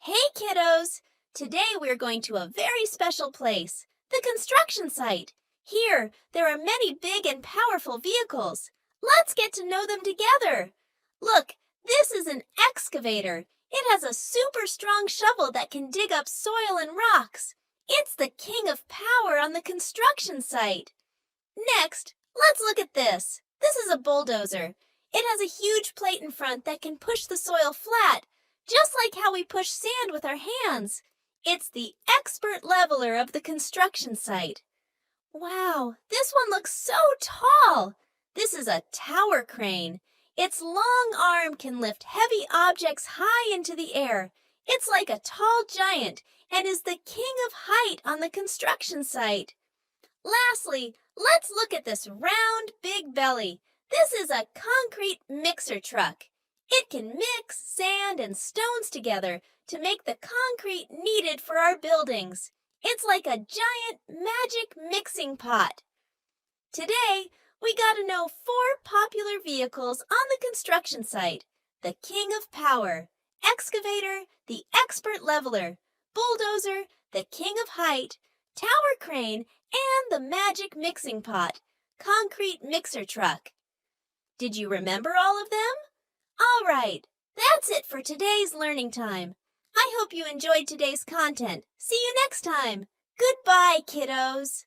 Hey kiddos! Today we're going to a very special place, the construction site. Here, there are many big and powerful vehicles. Let's get to know them together. Look, this is an excavator. It has a super strong shovel that can dig up soil and rocks. It's the king of power on the construction site. Next, let's look at this. This is a bulldozer. It has a huge plate in front that can push the soil flat, just like how we push sand with our hands. It's the expert leveler of the construction site. Wow, this one looks so tall. This is a tower crane. Its long arm can lift heavy objects high into the air. It's like a tall giant and is the king of height on the construction site. Lastly, let's look at this round, big belly. This is a concrete mixer truck. It can mix sand and stones together to make the concrete needed for our buildings. It's like a giant magic mixing pot. Today, we got to know 4 popular vehicles on the construction site: the king of power, excavator, the expert leveler, bulldozer, the king of height, tower crane, and the magic mixing pot, concrete mixer truck. Did you remember all of them? All right, that's it for today's learning time. I hope you enjoyed today's content. See you next time. Goodbye, kiddos.